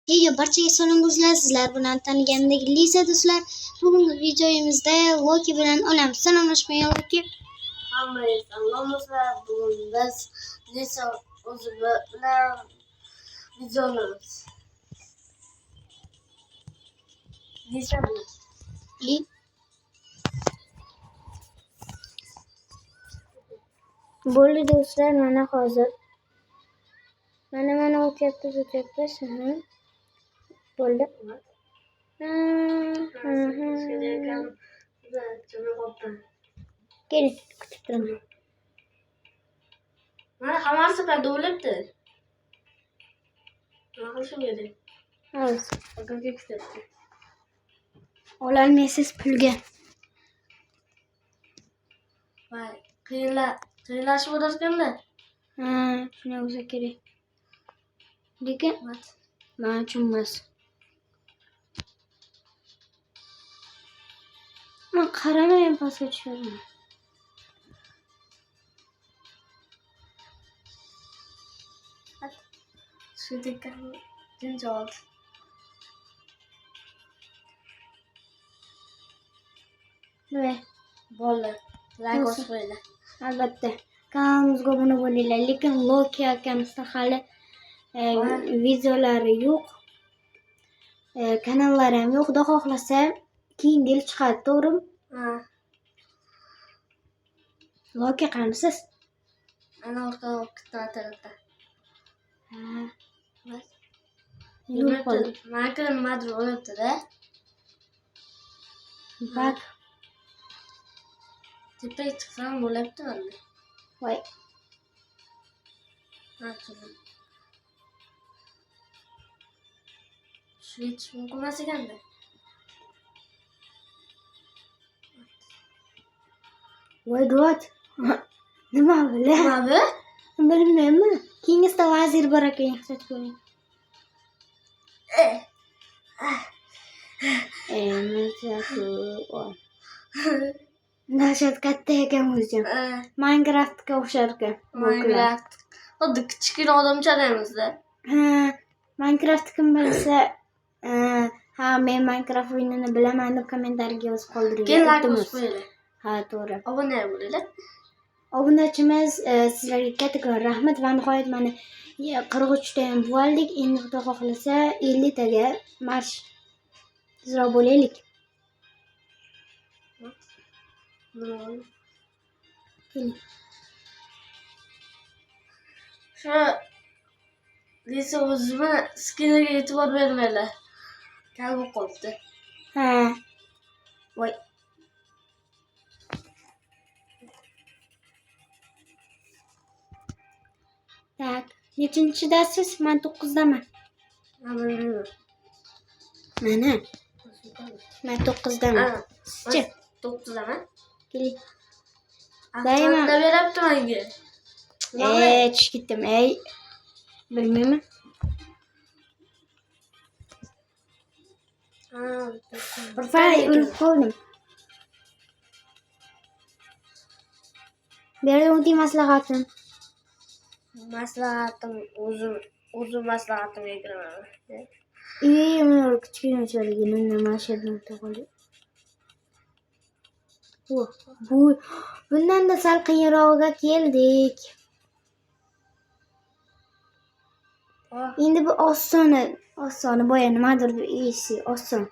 Barchaga salom do'stlar. Sizlar bilan tanigandek Lisa do'stlar. Bugungi videomizda Loki bilan olamiz. Salomlashmang Loki. Hammaga salom do'stlar. Bugun biz Lisa o'zi bilan video olamiz. Lisa bilan. Bo'ldi do'stlar, mana hozir. Mana o'tyapti. Bo'ldi. Keling, kutib turaman. Mana hammasi qayda o'libdi. Nima qilishim kerak? Hozir. Bugunga ketdi. Ololmaysiz pulga. Voy, qiyinlashib o'rgatganda. Shunday bo'lsa kerak. Lekin men uchun emas. Men qaramayman pastga tushirdim. Shu dekkan jinjol. Nima? Bo'ldi. Like bosib qo'yinglar. Albatta. Kanalimizga obuna bo'linglar. Lekin Loki akamizda hali videolari yo'q. Kanallari ham yo'q. Xudo xohlasa keyingi yil chiqadi, to'g'rimi? Loki qanisiz? Ana orqa tarafda. Yo'q bo'ldi. Mana nimadir o'libdi-da. Bak. Tepaga chiqsam bo'lyapti endi. Voy. Shu yetish mumkin emas ekanda. Voy dod. Nima bu? Nima bu? Bilmayman. Keyingisida vazir bor ekan, ehtiyot bo'ling. Dahshat katta ekan o'zi. Minecraftga o'xshar ekan. Minecraft. Xuddi kichkina odamchalik emas-da. Minecraft kim bilsa, men Minecraft o'yinini bilaman deb kommentariyaga yozib qoldiring. Keyin like bosib qo'yinglar. Ha, to'g'ri. Obuna bo'linglar. Obunachimiz sizlarga kattakon rahmat va nihoyat mana 43 ta ham bo'ldik. Endi Xudo xohlasa 50 taga marsh ijro bo'laylik. Shu Lisa o'zini skiniga e'tibor bermaylar. Kal bo'lib qolibdi. Voy. Tak, nechinchidasiz? Men 9daman. Mana. Men 9daman. Sizchi? 9daman. Keling. Dayman beribdi menga. Tushib ketdim. Bilmayman. Voy, o'lib qoldim. Berdim o'ting maslahatim. Maslahatim o'zim maslahatimga kiraman. Mana kichkina cho'ligini nima shedni taqoldi. Bundan da sal qiyinrog'iga keldik. Endi bu osoni boya nimadir oson.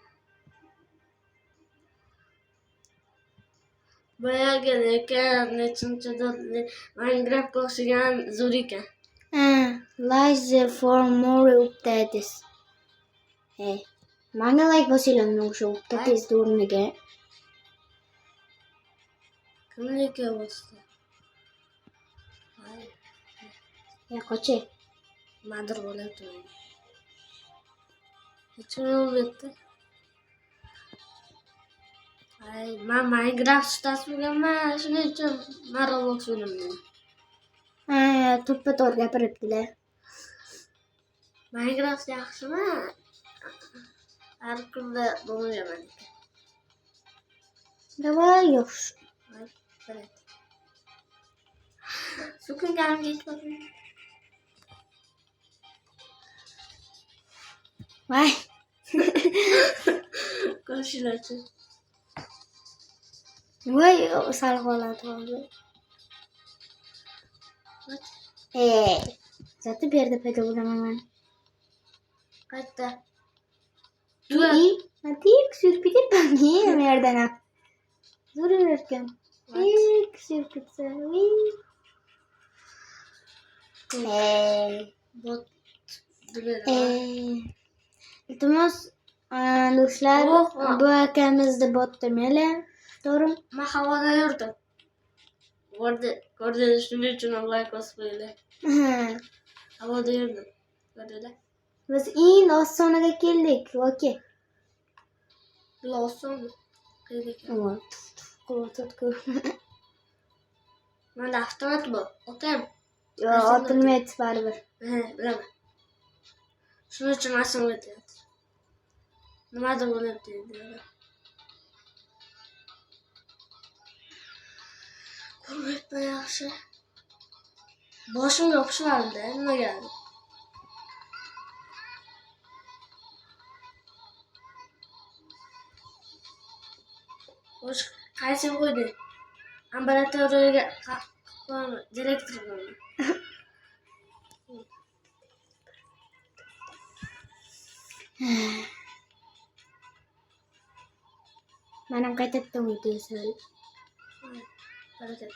Boyaga lekin nechinchidir Minecraftga o'xshagan zo'r ekan. Like for more updates. Manga like bosinglar o'sha updates o'rniga. Kimniki bo'lsa. Qo'chi. Madir bo'lyapti. Nechun o'libdi? Men Minecraft ustasimiman, shuning uchun Roblox o'ynamayman. To'ppa-to'g'ri gapiribdilar. Minecraft yaxshimi? Har kunda bo'lmayman. Davay yaxshi. Sukunga ham ketib Voy. Ko'rishinglarchi. Voy, sal holat oldu. Zaten bir yerde payda bulamam ben. Qayerda? Hadi sürpide ben yiyeyim yerden ha. Zor verirken. Sürpide. Bot. Duruyor. İltimos do'stlar, Oh, bu akamizni bot demaylar. To'g'rimi? Men havoda yurdim. Ko'rdingiz, shuning uchun ham like bosib qo'yinglar. Havoda yurdim. Ko'rdinglar? Biz eng osoniga keldik. Okey. Bular osonmi? Qayerga? Menda avtomat bor. Otaymi? Yo, otilmaydi baribir. Bilaman. Shuning uchun asimga o'tyapti. Nimadir bo'lyapti endi. Ko'rmayapman yaxshi. Boshimga o'xshamadi, nimaga? Xo'sh, qaysini qo'yding? Ambulatoriyaga qo'yami, direktorman. Manam qaytadan o'taysan. Barakat.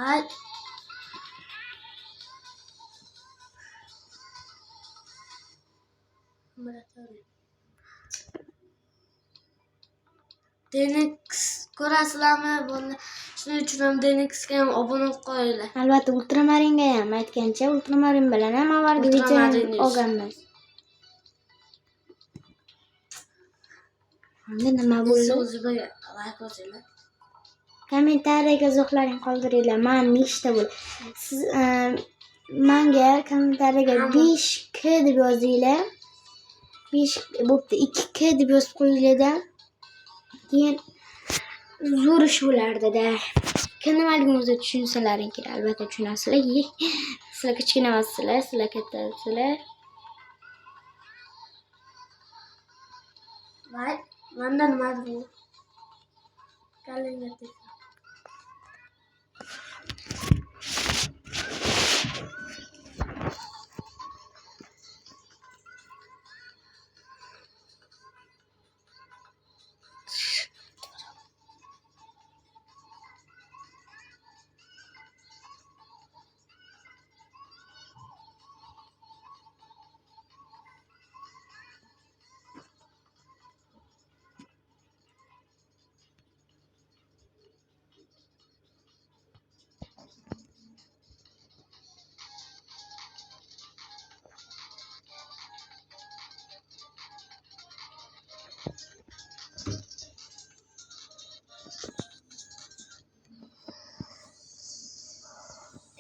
Ay. Ambulatoriya. Denix ko'rasizlarmi? Buni shuning uchun ham Denixga ham obuna bo'lib qo'yinglar. Albatta ultramaringa ham aytgancha ultramarin bilan ham avvalgi videoni olganmiz. Endi nima bo'ldi? O'zimga like bosinglar. Kommentariyaga izohlaring qoldiringlar. Men nechta bo'ldi? Siz menga kommentariyaga 5K deb yozinglar. 5 bo'pti, 2K deb yozib qo'yinglar-da. Keyin zo'r ish bo'lardi-da. Nimaligimizni tushunsalar kerak, albatta tushunasizlar. Sizlar kichkina emassizlar, sizlar kattasizlar. Voy, menda nimadir bu? Kalingga tegdi.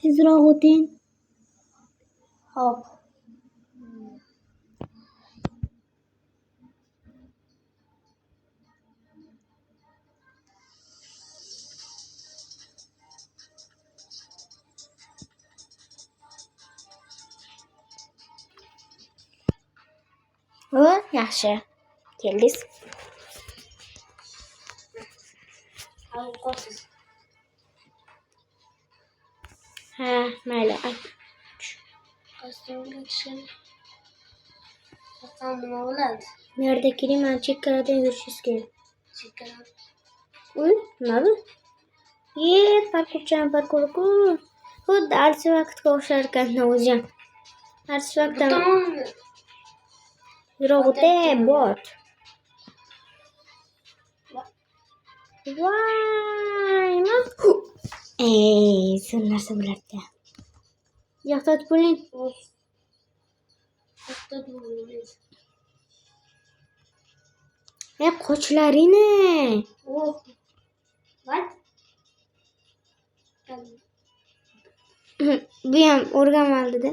Tezroq o'ting. Hop. Yaxshi. Keldingiz. Qo'rqasiz. Ha, mayli. Qasdimga tushgan. Qasdim nima bo'ladi? Bu yerda keling, men chekkaradan yurishingiz kerak. Chekkara. Nima bu? Parkurku. Xuddi archa vaqtga o'xshar ekan o'zi ham. Archa vaqtdan yurog'ida bot. Voy, zo'r narsa bo'lardi. Yo'qda bo'ling. Qochlaringni. What? Bu ham o'rganmadi-da.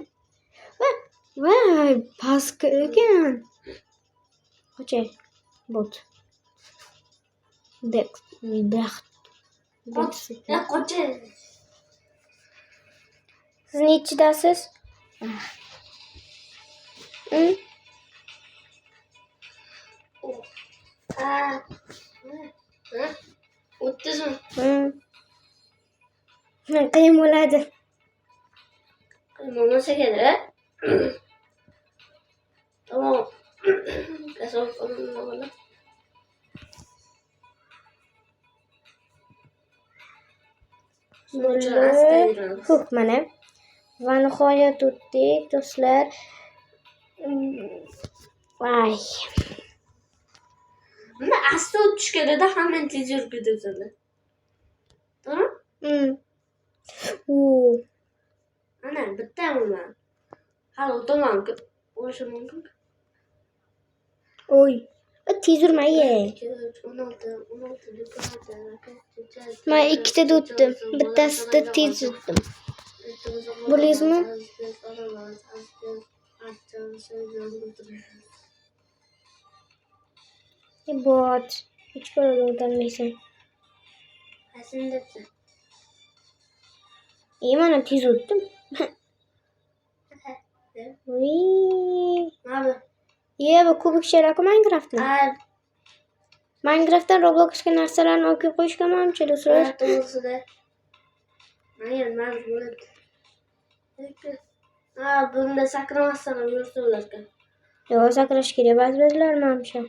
Voy, pastga ekan. Qochay. Bot. Qochay. Siz nechidasiz? O'ttizmi? Qiyin bo'ladi. Bo'lmasa kerak. Tamam. Kasal qildim. Mana. Va nihoyat o'tdik, do'stlar. Voy. Mana asta o'tish kerakda, hamma tez yurib ketadi. To'g'rimi? Ana bitta bo'lgan. Hali o'taman. Bo'lishi mumkin. Oy. Tez yurmay. 16. Men ikkitada o'tdim. Bittasida tez o'tdim. Bo'lasizmi? Bot. Hech baloga o'tolmaysan. Qaysin debsan? Mana tez o'tdim. Voy. Mana. Bu kubik sharaku Minecraftni. Minecraftdan Robloxga narsalarni olib qo'yishga mamchi do'stlar. To'g'risida. Mana bo'ladi. Bunda sakramasdan ham yursa bo'larkan. Yo'q, sakrash kerak ba'zilar mamcha.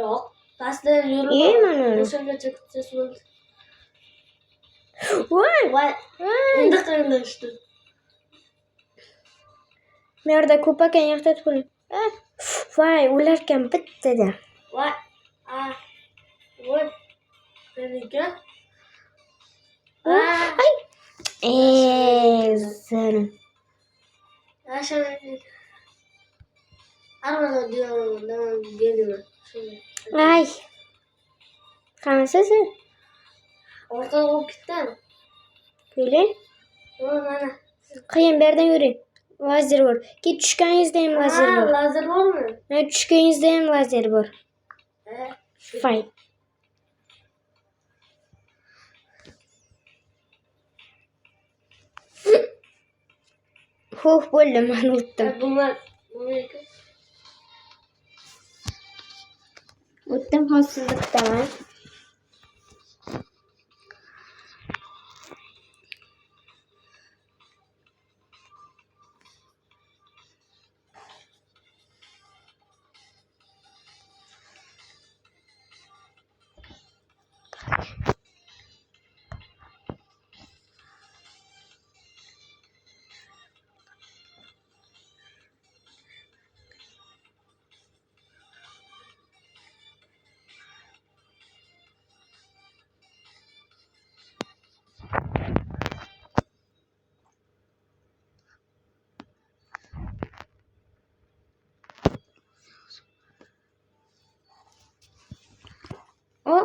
Yo'q, pastda yurib. Mana. O'shagacha kutsa bo'ldi. Voy. Endi qilishdi. Men yerda ko'p ekan, yoqda turing. Voy, ularkan bittada. Voy. Voy. Menga. Ay. Zani. Aşağı. Arada diyorum, geliyor. Ay. Qansisi? Ortaga olib ketdim. Keling. Mana. Qiyin, bu yerdan yuring. Lazer bor. Ket tushganingizda ham lazer bor. Lazer bormi? Tushganingizda ham lazer bor. Fay. Bo'ldi, men o'tdim. O'tdim, hozir bittaman.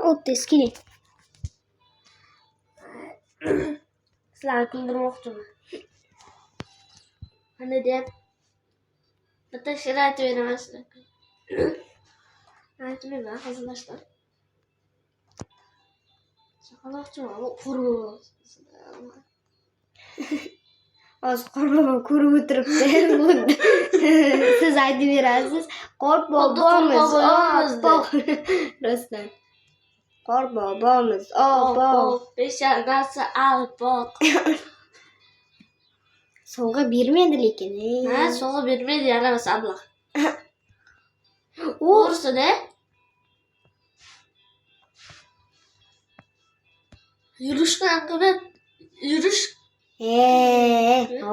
O'tdi, keling. Sizlarni kuldirmoqchiman. Mana deb bitta she'r aytib beraman sizlarga. Aytmayman, hazillashdim. Chaqaloqchiman, qurib. Hozir Qorbobo ko'rib o'tiribdi. Siz aytib berasiz. Qorbobomiz, rostdan. Qorbobomiz, Beshanasi alpoq. Sovg'a bermaydi lekin. Sovg'a bermaydi, yaramasa ablah. To'g'risida. Yurishdan qilib, yurish.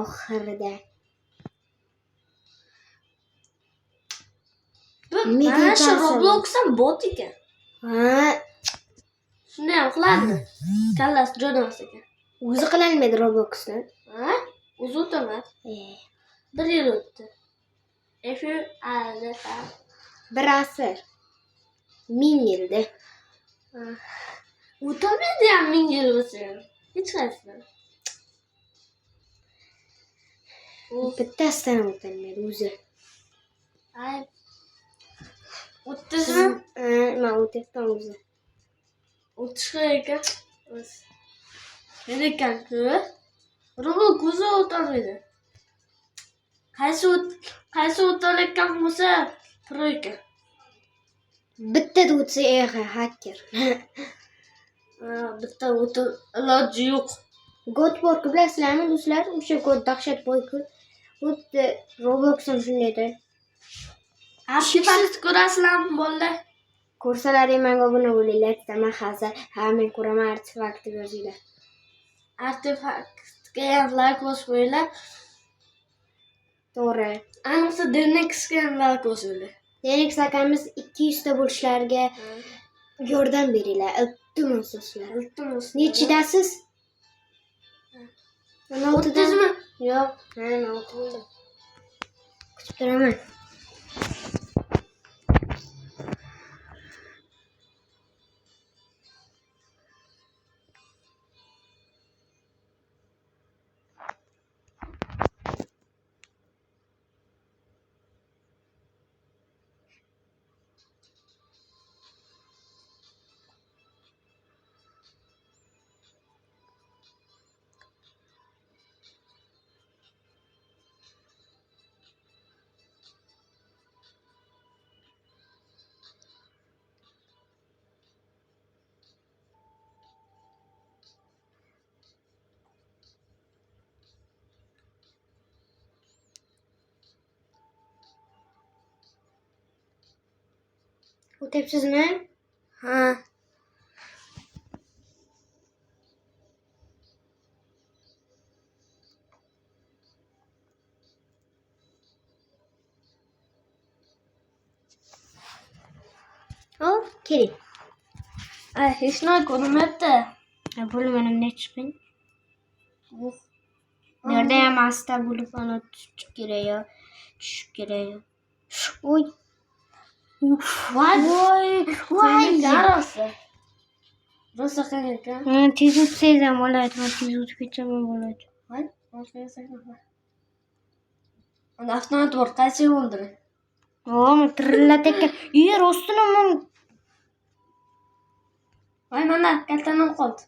Oxirida. Mana shu Robloxdan bot ekan. Shunday ham qiladi. Kallasi jo'namas ekan. O'zi qilolmaydi Robloxdan. O'zi o'tamas. 1 yil o'tdi. Bir asr. 1000 yilda. O'tamaydi ham 1000 yil bo'lsa. Hech qaysi. Bittasidan o'tolmaydi o'zi. O'ttizmi? Men o'tyapman o'zi. O'tish kerak ekan. Men ekan-ku. rubl ko'zi o'tolmaydi. Qaysi o'tolayotgan bo'lsa, troyka. Bittada o'tsa hacker. Bitta o'tin iloji yo'q. Godborg bilasizlarmi do'stlar? O'sha God dahshat boy-ku. Xuddi Roblox'im shundaydir. Siz ko'rasizlarmi bolalar? Ko'rsalaring menga obuna bo'linglar. Men hozir men ko'raman artefakt yozinglar. Artefaktga ham like bosib qo'yinglar. To'g'ri. Ayniqsa Denexga ham like bosinglar. Denex akamiz 200 ta bo'lishlariga yordam beringlar. Iltimos do'stlar. Iltimos. Nechidasiz? 30mi? Yo'q, men 6 bo'ldim. Kutib turaman. O'tyapsizmi? Ha. Keling. Hech nima ko'rinmayapti. Bo'lmanimdan chiqing. Bu yerda ham asta bo'lib ana tushib kerak. Oy. Voy. Rosa qanqa? Tez o'tsangiz ham bo'ladi. Men tez o'tib ketaman bo'ladi. Voy, Unda avtomat bor, qaysi o'ldiri? Men trillatayotgan. Yer ostini men. Voy, mana kattadan qoldi.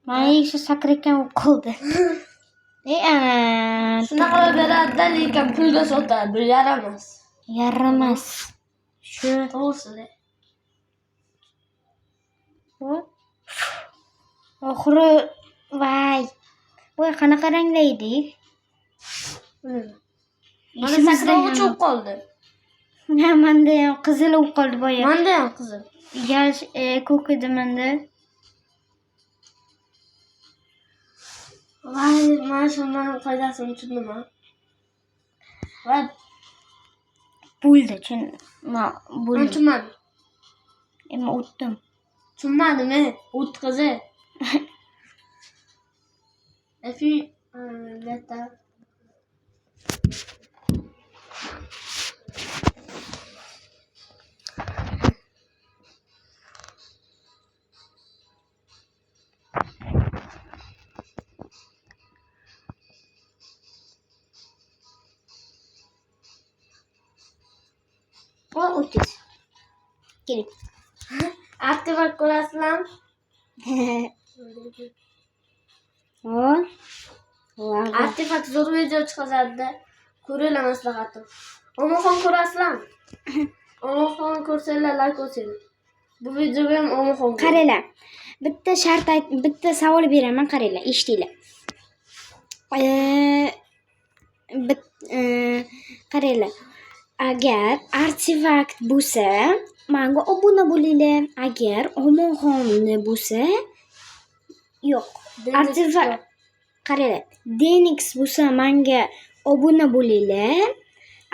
Men esa sakrayotgan qoldi. Shunaqa beradi, lekin pulga sotadi, bu yaramas. Yaramas. Shu to'g'risi. oxiri voy qanaqa ranglaydi? Mana sakrayuvchi qoldi. Menda ham qizil bo'lib qoldi boya. Menda ham qizil. Ko'k edi menda. Voy, mana shundan foydasini tushundim. Voy, Bo'ldi, men tushunmadim. Men o'tdim. Tushunmadim, o'tqizi. Letta. O'tdik. Keling. Artefakt ko'rasizlarmi? Artefakt zo'r video chiqazadi. Ko'ringlar maslahatim. Omoxon ko'rasizlarmi? Omoxon ko'rsanglar like bosinglar. Bu videoga ham omoxon. Qaranglar. Bitta savol beraman, qaranglar, eshitinglar. Qaranglar. Agar artefakt bo'lsa, menga obuna bo'linglar. Agar omoxonni bo'lsa, yo'q. Artefakt qaranglar. Denix bo'lsa, menga obuna bo'linglar.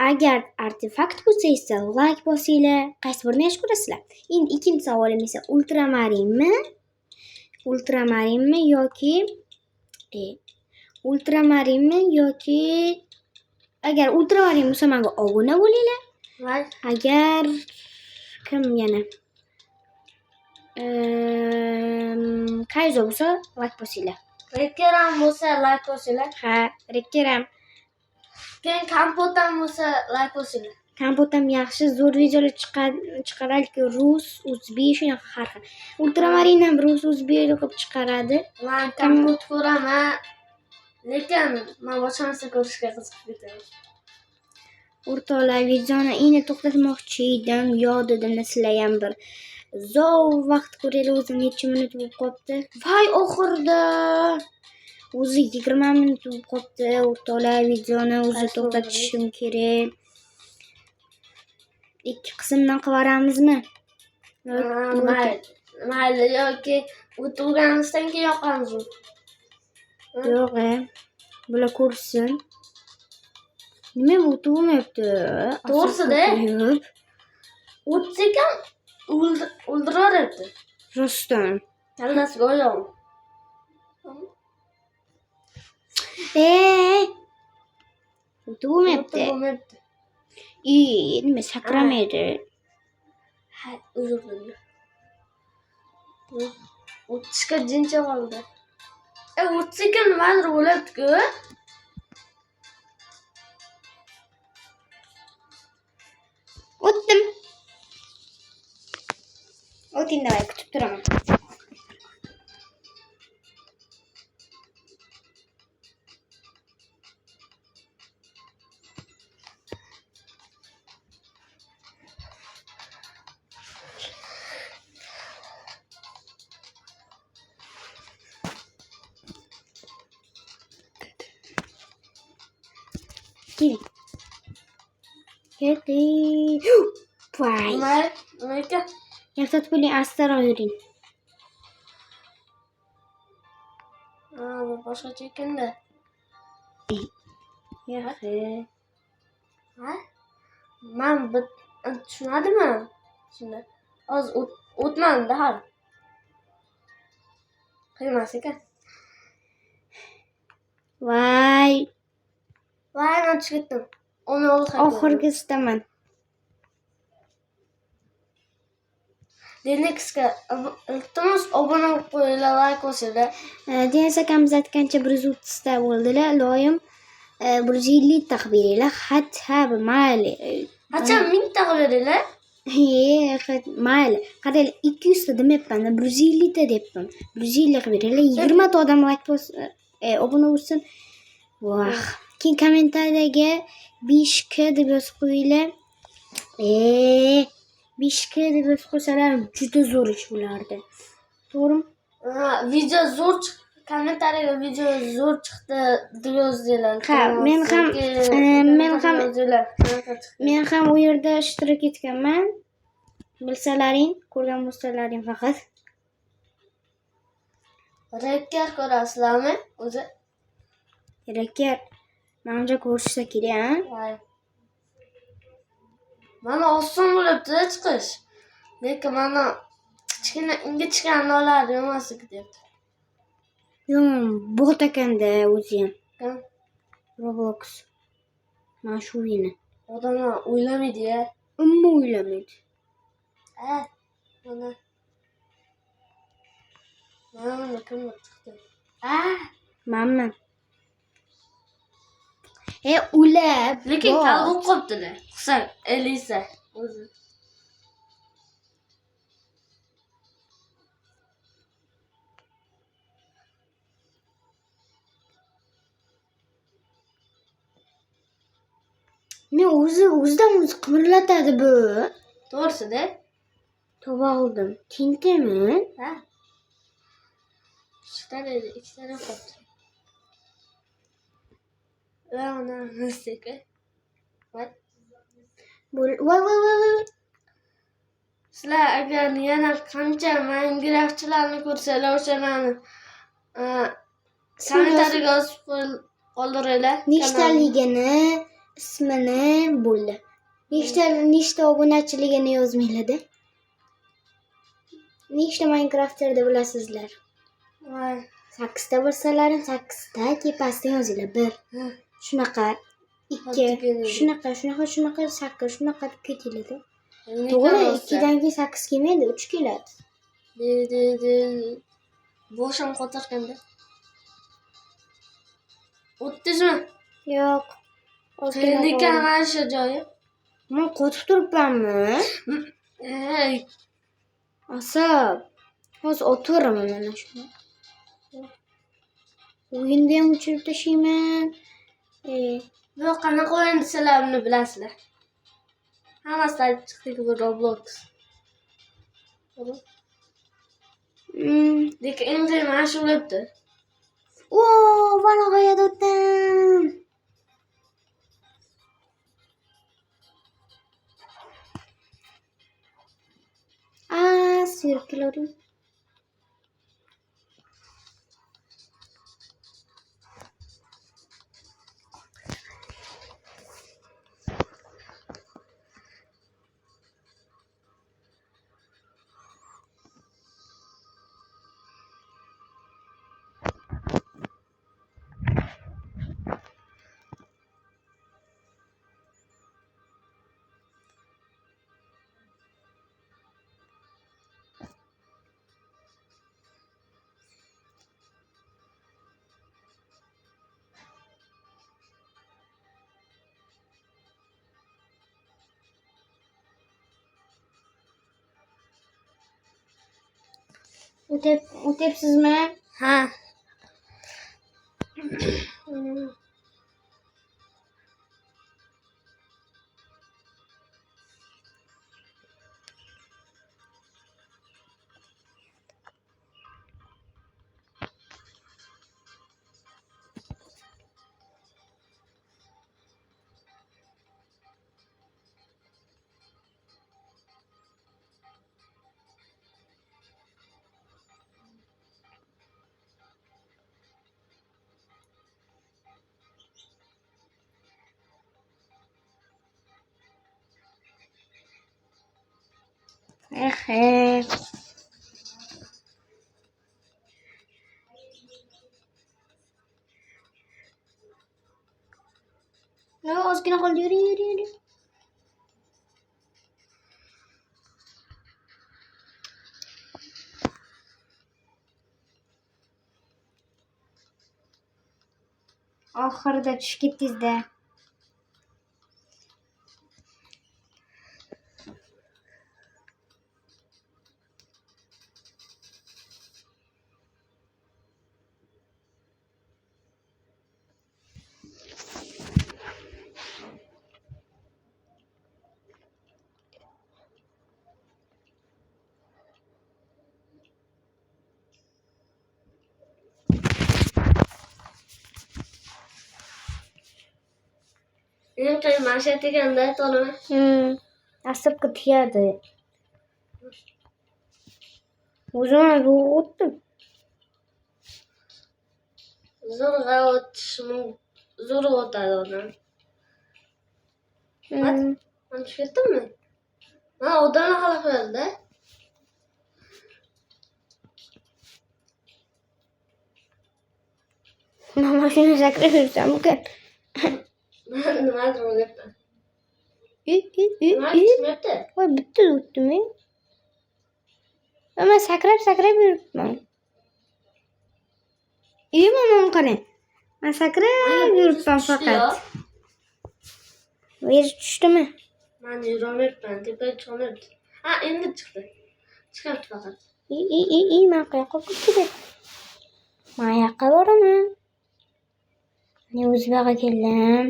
Agar artefakt bo'lsa esa like bosinglar. Qaysi birini yaxshi ko'rasizlar? Endi ikkinchi savolim esa ultramarinmi yoki agar ultramarin bo'lsa menga obuna bo'linglar. Agar kim yana Kayzo bo'lsa like bosinglar. Rekkeram bo'lsa like bosinglar. Ha, rekkeram. Keyin kompotam bo'lsa like bosinglar. Kompot ham yaxshi, zo'r videolar chiqaradi. Rus, o'zbek shunaqa har xil. Ultramarin ham rus, o'zbek qilib chiqaradi. Men kompot ko'raman, lekin men boshqa narsa ko'rishga qiziqib ketaman. O'rtoqlar, videoni endi to'xtatmoqchi edim. Yo dedim, sizlar ham bir zo'r vaqt ko'raylik. O'zi necha minut bo'lib qolibdi? Voy, oxirida o'zi 20 minut bo'lib qolibdi. O'rtoqlar, videoni o'zi to'xtatishim kerak. Ikki qismdan qilaveramizmi? Mayli, yoki o'tirganimizdan keyin yoqamizmi? Yo'q, bular ko'rsin. Nima bu o'tirmayapti? To'g'risida o'tsa ekan o'ldiraveradi. Rostdan. Kallasiga oyog'im. O'tirmayapti. Nima sakramaydi? Ha, uzr dilerim. O'tishga jincha qoldi. O'tsa ekan nimadir bo'lyapti-ku. O'tdim. O'ting, davay, kutib turaman. Keldi. Voy. Nima ekan? Yaxshi bo'ling, astroq yuring. Bu boshqacha ekanda. Yaxshi. Ha? Men tushunadimi? Shunda hozir o'tmanda hali. Qiymas ekan. Voy, men chiqib ketdim. Uni oxirgisidaman. Denexga iltimos obuna bo'lib qo'yinglar, like bosinglar. Denis akamiz aytgancha 130 ta bo'ldilar. Iloyim 150 ta qilib beringlar. Ha, mayli. Qancha 1000 ta qilib beringlar? Mayli. Qaranglar, 200 ta demayapman, 150 ta debman. 150 qilib beringlar. 20 ta odam like bosin, obuna bo'lsin. Voh. Keyin kommentariyaga 5k deb yozib qo'yinglar. 5k deb yozib qo'ysalar juda zo'r ish bo'lardi. To'g'rimi? Video zo'r chiqdi. Kommentariyaga video zo'r chiqdi deb yozinglar. Ha, men ham u yerda ishtirok etganman. Bilsalaring, ko'rgan bo'lsalaring faqat. Rekker ko'rasizlarmi? O'zi Rekker menimcha ko'rishsa kerak, ha? Mana oson bo'libdi chiqish. Lekin mana kichkina ingichka nolar emaslik debdi. Bot ekanda o'zi ham. Kim? Roblox. Mana shu o'yini. Odamlar o'ylamaydi-ya. Umuman o'ylamaydi. Mana. Mana kim chiqdi? Mamma. Ular. Lekin qalb qopdilar. Qisar, Elisa o'zi. Men o'zidan o'zi qimirlatadi bu. To'g'risida? Tova oldim. Tintimi? Ha. Ikkitani qopdi. Ona nasika. What? Voy. Sizlar agar yana qancha Minecraftchilarni ko'rsalar, o'shalarni kommentariyaga yozib qoldiringlar. Nechtaligini, ismini bo'ldi. Nechta obunachiligini yozmanglar-da. Nechta Minecraftlarda bilasizlar? 8 ta bo'lsalar, 8 ta tepasida yozinglar. 1. Shunaqa 2 shunaqa 8 shunaqa deb ketinglar-da. To'g'ri, 2 dan keyin 8 kelmaydi, 3 keladi. Boshim qotirganda. O'tdingizmi? Yo'q. Lekin mana shu joyi. Men qotib turibmanmi? Ey, Asab. Hozir o'tiraman mana shuni. O'yinda ham o'chirib tashlayman. bu qanaqa o'yin desalar buni bilasizlar. Hammasi aytib chiqdik bu Roblox. Lekin eng qiyin mana shu bo'libdi. O, mana g'oyada o'tdim. Suyruq kelavering. O'tyapsizmi? Ha. Ehe. No, ozgina qoldi. Yuri. Oxirida tushib ketdingiz-da. Eng qiyin mana shu ekanda to'g'rimi? Asabga tegadi. O'zim ham o'tdim. Zo'rg'a zo'rg'a o'tadi odam. Mana tushib ketdimmi? Mana odamlar xalaq qo'yadi-da. Men mashina sakrab yursam-ku. Men nimadir o'ylayapman. Voy, Tushmayapti. bitta o'tdim. Men sakrab yuribman. Mana qarang. Men sakrab yuribman faqat. Yer tushdimi? Men yurolmayapman. Tepaga chiqmayapti. Ha, endi chiqdi. Chiqyapti faqat. Men qayoqqa ketdim? Men yoqqa boraman. Men o'z yoqqa keldim.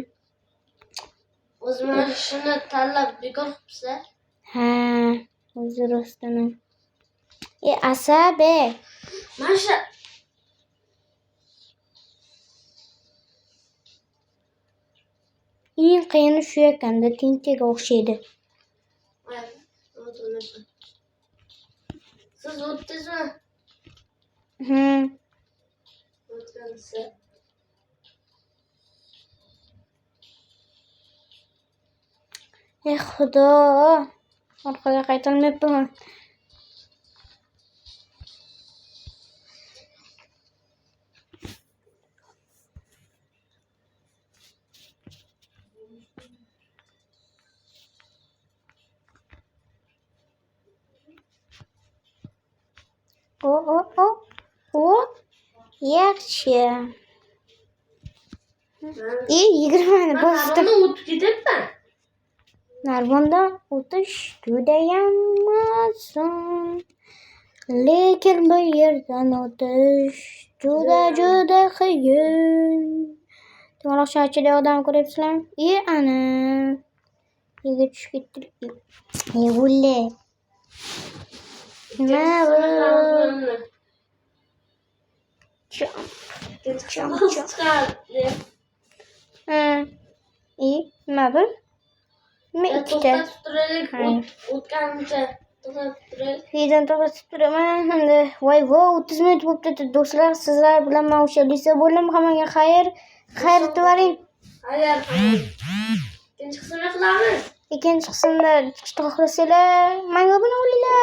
O'zim shuni tanlab bekor qilibsiz. Ha, o'zi rostdan. Asabe. Mana shu Eng qiyini shu ekanda, tentaga o'xshaydi. Siz o'tdingizmi? O'tgansiz. Xudo. Orqaga qaytolmayapman. O. Yaxshi. 20 ni bosdim. Mana o'tib ketyapman. narvondan o'tish judayam oson, lekin bu yerdan o'tish juda qiyin. To'g'ri ichida odam ko'ryapsizlarmi? Ana yerga tushib ketdi. Ulle nima bu? Chom. Nima bu? Nima ikkita? To'xtatib turaylik. O'tgancha to'xtatib turaylik. Videoni to'xtatib turaman. Endi voy 30 minut bo'libdi do'stlar. Sizlar bilan men o'sha lisa bo'ldim. Hammaga xayr tilaring. Agar ikkinchi qismini qilamiz. Ikkinchi qismda chiqishni xohlasanglar, menga obuna bo'linglar.